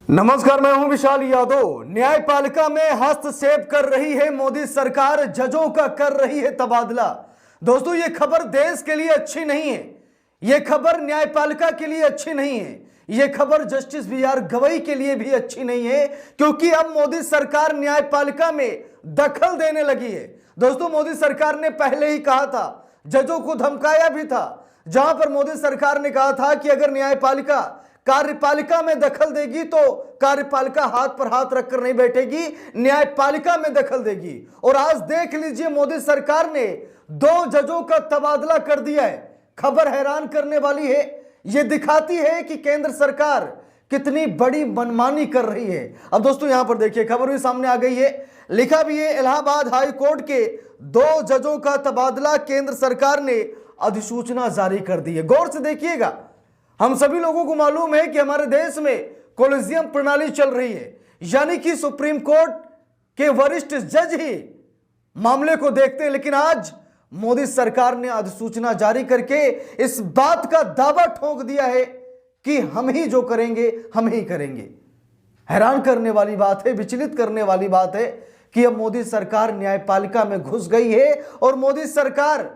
नमस्कार, मैं हूं विशाल यादव। न्यायपालिका में हस्तक्षेप कर रही है मोदी सरकार, जजों का कर रही है तबादला। दोस्तों, यह खबर देश के लिए अच्छी नहीं है, यह खबर न्यायपालिका के लिए अच्छी नहीं है, यह खबर जस्टिस बी.आर. गवई के लिए भी अच्छी नहीं है, क्योंकि अब मोदी सरकार न्यायपालिका में दखल देने लगी है। दोस्तों, मोदी सरकार ने पहले ही कहा था, जजों को धमकाया भी था, जहां पर मोदी सरकार ने कहा था कि अगर न्यायपालिका कार्यपालिका में दखल देगी तो कार्यपालिका हाथ पर हाथ रखकर नहीं बैठेगी, न्यायपालिका में दखल देगी। और आज देख लीजिए, मोदी सरकार ने 2 जजों का तबादला कर दिया है। खबर हैरान करने वाली है, यह दिखाती है कि केंद्र सरकार कितनी बड़ी मनमानी कर रही है। अब दोस्तों, यहां पर देखिए, खबर भी सामने आ गई है, लिखा भी है, इलाहाबाद हाई कोर्ट के 2 जजों का तबादला केंद्र सरकार ने अधिसूचना जारी कर दी है। गौर से देखिएगा, हम सभी लोगों को मालूम है कि हमारे देश में कोलिजियम प्रणाली चल रही है, यानी कि सुप्रीम कोर्ट के वरिष्ठ जज ही मामले को देखते हैं। लेकिन आज मोदी सरकार ने अधिसूचना जारी करके इस बात का दावा ठोक दिया है कि हम ही जो करेंगे हम ही करेंगे। हैरान करने वाली बात है, विचलित करने वाली बात है कि अब मोदी सरकार न्यायपालिका में घुस गई है और मोदी सरकार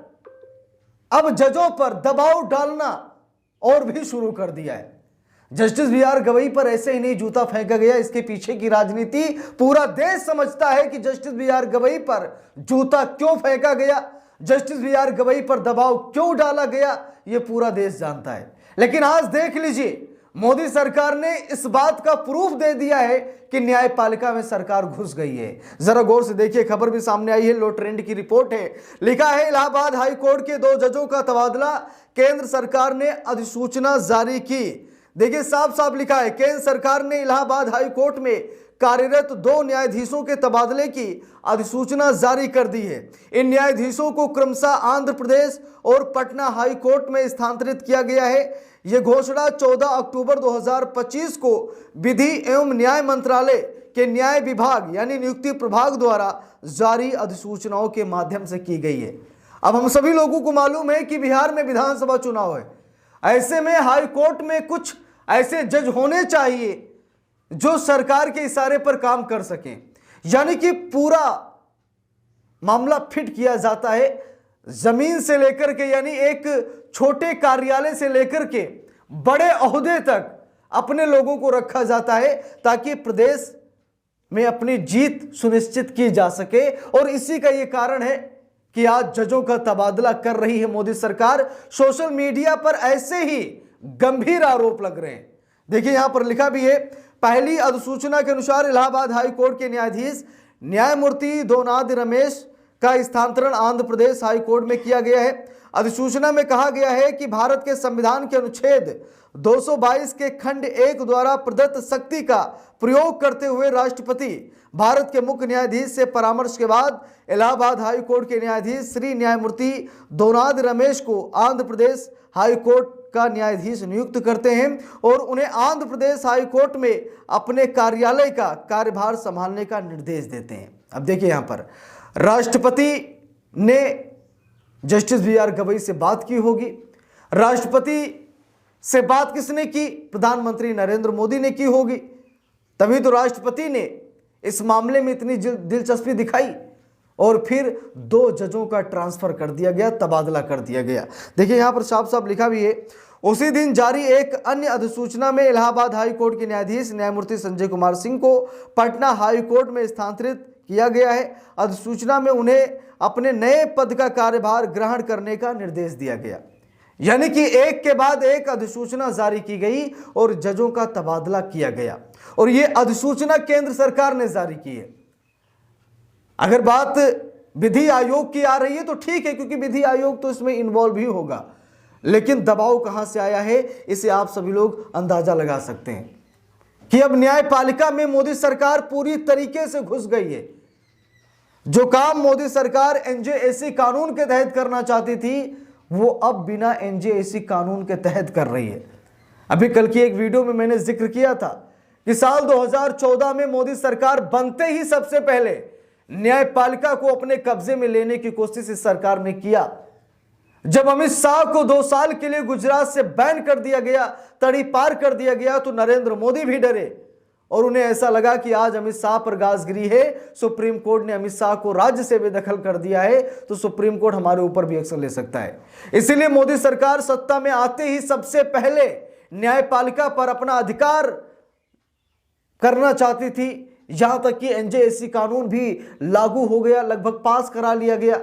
अब जजों पर दबाव डालना और भी शुरू कर दिया है। Justice B R. गवई पर ऐसे ही नहीं जूता फेंका गया, इसके पीछे की राजनीति पूरा देश समझता है कि जस्टिस बी.आर. गवई पर जूता क्यों फेंका गया, जस्टिस बी.आर. गवई पर दबाव क्यों डाला गया, यह पूरा देश जानता है। लेकिन आज देख लीजिए, मोदी सरकार ने इस बात का प्रूफ दे दिया है कि न्यायपालिका में सरकार घुस गई है। जरा गौर से देखिए, खबर भी सामने आई है, लो ट्रेंड की रिपोर्ट है, लिखा है, इलाहाबाद हाई कोर्ट के 2 जजों का तबादला केंद्र सरकार ने अधिसूचना जारी की। देखिए, साफ साफ लिखा है, केंद्र सरकार ने इलाहाबाद हाई कोर्ट में कार्यरत 2 न्यायाधीशों के तबादले की अधिसूचना जारी कर दी है। इन न्यायाधीशों को क्रमशः आंध्र प्रदेश और पटना हाई कोर्ट में स्थानांतरित किया गया है। यह घोषणा 14 अक्टूबर 2025 को विधि एवं न्याय मंत्रालय के न्याय विभाग यानी नियुक्ति प्रभाग द्वारा जारी अधिसूचनाओं के माध्यम से की गई है। अब हम सभी लोगों को मालूम है कि बिहार में विधानसभा चुनाव है। ऐसे में हाई कोर्ट में कुछ ऐसे जज होने चाहिए जो सरकार के इशारे पर काम कर सकें, यानी कि पूरा मामला फिट किया जाता है जमीन से लेकर के, यानी एक छोटे कार्यालय से लेकर के बड़े ओहदे तक अपने लोगों को रखा जाता है ताकि प्रदेश में अपनी जीत सुनिश्चित की जा सके। और इसी का यह कारण है कि आज जजों का तबादला कर रही है मोदी सरकार। सोशल मीडिया पर ऐसे ही गंभीर आरोप लग रहे हैं। देखिए, यहां पर लिखा भी है, पहली अधिसूचना के अनुसार इलाहाबाद हाई कोर्ट के न्यायाधीश न्यायमूर्ति दोनाद रमेश का स्थानांतरण आंध्र प्रदेश हाई कोर्ट में किया गया है। अधिसूचना में कहा गया है कि भारत के संविधान के अनुच्छेद 222 के खंड 1 द्वारा प्रदत्त शक्ति का प्रयोग करते हुए राष्ट्रपति भारत के मुख्य न्यायाधीश से परामर्श के बाद इलाहाबाद हाई कोर्ट के न्यायाधीश श्री न्यायमूर्ति दोनाद रमेश को आंध्र प्रदेश हाई कोर्ट का न्यायाधीश नियुक्त करते हैं और उन्हें आंध्र प्रदेश हाई कोर्ट में अपने कार्यालय का कार्यभार संभालने का निर्देश देते हैं। अब देखिए, यहां पर राष्ट्रपति ने जस्टिस बी.आर. गवई से बात की होगी। राष्ट्रपति से बात किसने की? प्रधानमंत्री नरेंद्र मोदी ने की होगी, तभी तो राष्ट्रपति ने इस मामले में इतनी दिलचस्पी दिखाई और फिर 2 जजों का ट्रांसफर कर दिया गया, तबादला कर दिया गया। देखिए, यहां पर साफ साफ लिखा भी है, उसी दिन जारी एक अन्य अधिसूचना में इलाहाबाद हाई कोर्ट के न्यायाधीश न्यायमूर्ति संजय कुमार सिंह को पटना हाई कोर्ट में स्थानांतरित किया गया है। अधिसूचना में उन्हें अपने नए पद का कार्यभार ग्रहण करने का निर्देश दिया गया, यानी कि एक के बाद एक अधिसूचना जारी की गई और जजों का तबादला किया गया। और यह अधिसूचना केंद्र सरकार ने जारी की है। अगर बात विधि आयोग की आ रही है तो ठीक है, क्योंकि विधि आयोग तो इसमें इन्वॉल्व ही होगा, लेकिन दबाव कहां से आया है इसे आप सभी लोग अंदाजा लगा सकते हैं कि अब न्यायपालिका में मोदी सरकार पूरी तरीके से घुस गई है। जो काम मोदी सरकार एनजेएसी कानून के तहत करना चाहती थी, वो अब बिना एनजेएसी कानून के तहत कर रही है। अभी कल की एक वीडियो में मैंने जिक्र किया था कि साल 2014 में मोदी सरकार बनते ही सबसे पहले न्यायपालिका को अपने कब्जे में लेने की कोशिश इस सरकार ने किया। जब अमित शाह को 2 साल के लिए गुजरात से बैन कर दिया गया, तड़ी पार कर दिया गया, तो नरेंद्र मोदी भी डरे और उन्हें ऐसा लगा कि आज अमित शाह पर गाज गिरी है, सुप्रीम कोर्ट ने अमित शाह को राज्य से बेदखल कर दिया है, तो सुप्रीम कोर्ट हमारे ऊपर भी एक्शन ले सकता है। इसीलिए मोदी सरकार सत्ता में आते ही सबसे पहले न्यायपालिका पर अपना अधिकार करना चाहती थी। यहां तक कि एनजेएससी कानून भी लागू हो गया, लगभग पास करा लिया गया,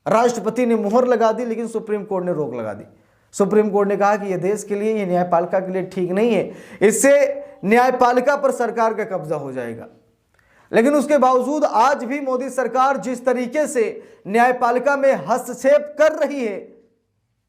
राष्ट्रपति ने मुहर लगा दी, लेकिन सुप्रीम कोर्ट ने रोक लगा दी। सुप्रीम कोर्ट ने कहा कि यह देश के लिए, यह न्यायपालिका के लिए ठीक नहीं है, इससे न्यायपालिका पर सरकार का कब्जा हो जाएगा। लेकिन उसके बावजूद आज भी मोदी सरकार जिस तरीके से न्यायपालिका में हस्तक्षेप कर रही है,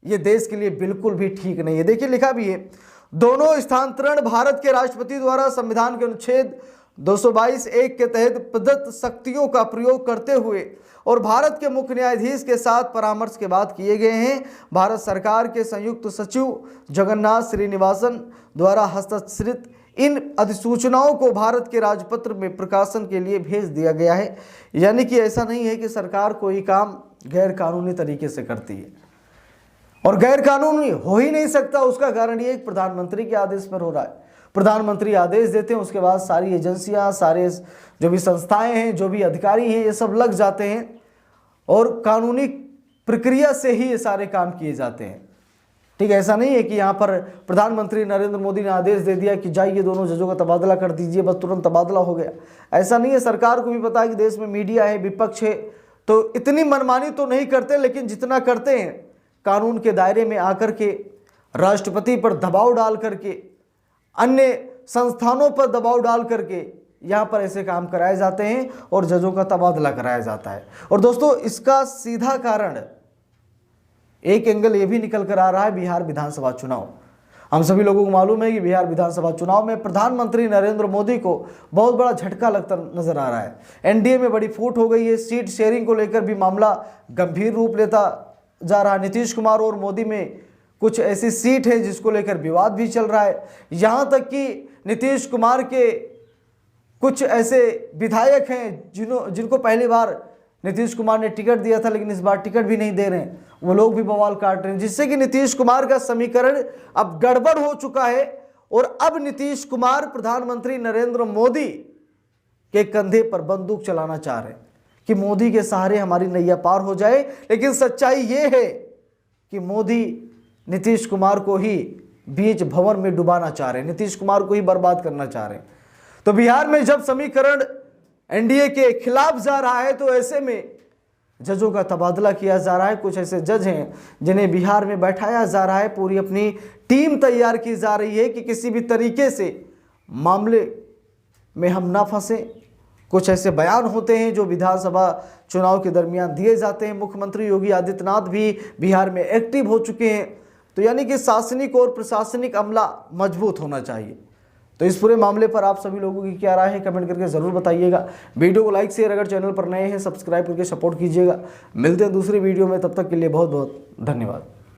यह देश के लिए बिल्कुल भी ठीक नहीं है। देखिए लिखा भी है, दोनों स्थानांतरण भारत के राष्ट्रपति द्वारा संविधान के अनुच्छेद 222(1) के तहत प्रदत्त शक्तियों का प्रयोग करते हुए और भारत के मुख्य न्यायाधीश के साथ परामर्श के बाद किए गए हैं। भारत सरकार के संयुक्त सचिव जगन्नाथ श्रीनिवासन द्वारा हस्ताक्षरित इन अधिसूचनाओं को भारत के राजपत्र में प्रकाशन के लिए भेज दिया गया है। यानी कि ऐसा नहीं है कि सरकार कोई काम गैर कानूनी तरीके से करती है, और गैर कानूनी हो ही नहीं सकता। उसका कारण ये प्रधानमंत्री के आदेश पर हो रहा है। प्रधानमंत्री आदेश देते हैं, उसके बाद सारी एजेंसियां, सारे जो भी संस्थाएं हैं, जो भी अधिकारी हैं, ये सब लग जाते हैं और कानूनी प्रक्रिया से ही ये सारे काम किए जाते हैं। ठीक है, ऐसा नहीं है कि यहाँ पर प्रधानमंत्री नरेंद्र मोदी ने आदेश दे दिया कि जाइए दोनों जजों का तबादला कर दीजिए, बस तुरंत तबादला हो गया। ऐसा नहीं है। सरकार को भी पता है कि देश में मीडिया है, विपक्ष है, तो इतनी मनमानी तो नहीं करते, लेकिन जितना करते हैं कानून के दायरे में आकर के, राष्ट्रपति पर दबाव डाल करके, अन्य संस्थानों पर दबाव डाल करके यहाँ पर ऐसे काम कराए जाते हैं और जजों का तबादला कराया जाता है। और दोस्तों, इसका सीधा कारण एक एंगल ये भी निकल कर आ रहा है, बिहार विधानसभा चुनाव। हम सभी लोगों को मालूम है कि बिहार विधानसभा चुनाव में प्रधानमंत्री नरेंद्र मोदी को बहुत बड़ा झटका लगता नजर आ रहा है। एनडीए में बड़ी फूट हो गई है, सीट शेयरिंग को लेकर भी मामला गंभीर रूप लेता जा रहा है। नीतीश कुमार और मोदी में कुछ ऐसी सीट है जिसको लेकर विवाद भी चल रहा है। यहाँ तक कि नीतीश कुमार के कुछ ऐसे विधायक हैं जिनको पहली बार नीतीश कुमार ने टिकट दिया था, लेकिन इस बार टिकट भी नहीं दे रहे हैं, वो लोग भी बवाल काट रहे हैं, जिससे कि नीतीश कुमार का समीकरण अब गड़बड़ हो चुका है। और अब नीतीश कुमार प्रधानमंत्री नरेंद्र मोदी के कंधे पर बंदूक चलाना चाह रहे हैं कि मोदी के सहारे हमारी नैया पार हो जाए। लेकिन सच्चाई ये है कि मोदी नीतीश कुमार को ही बीच भंवर में डुबाना चाह रहे हैं, नीतीश कुमार को ही बर्बाद करना चाह रहे हैं। तो बिहार में जब समीकरण एनडीए के खिलाफ जा रहा है, तो ऐसे में जजों का तबादला किया जा रहा है। कुछ ऐसे जज हैं जिन्हें बिहार में बैठाया जा रहा है, पूरी अपनी टीम तैयार की जा रही है कि किसी भी तरीके से मामले में हम ना फंसे। कुछ ऐसे बयान होते हैं जो विधानसभा चुनाव के दरमियान दिए जाते हैं। मुख्यमंत्री योगी आदित्यनाथ भी बिहार में एक्टिव हो चुके हैं। तो यानी कि शासनिक और प्रशासनिक अमला मजबूत होना चाहिए। तो इस पूरे मामले पर आप सभी लोगों की क्या राय है, कमेंट करके ज़रूर बताइएगा। वीडियो को लाइक शेयर, अगर चैनल पर नए हैं सब्सक्राइब करके सपोर्ट कीजिएगा। मिलते हैं दूसरी वीडियो में, तब तक के लिए बहुत बहुत धन्यवाद।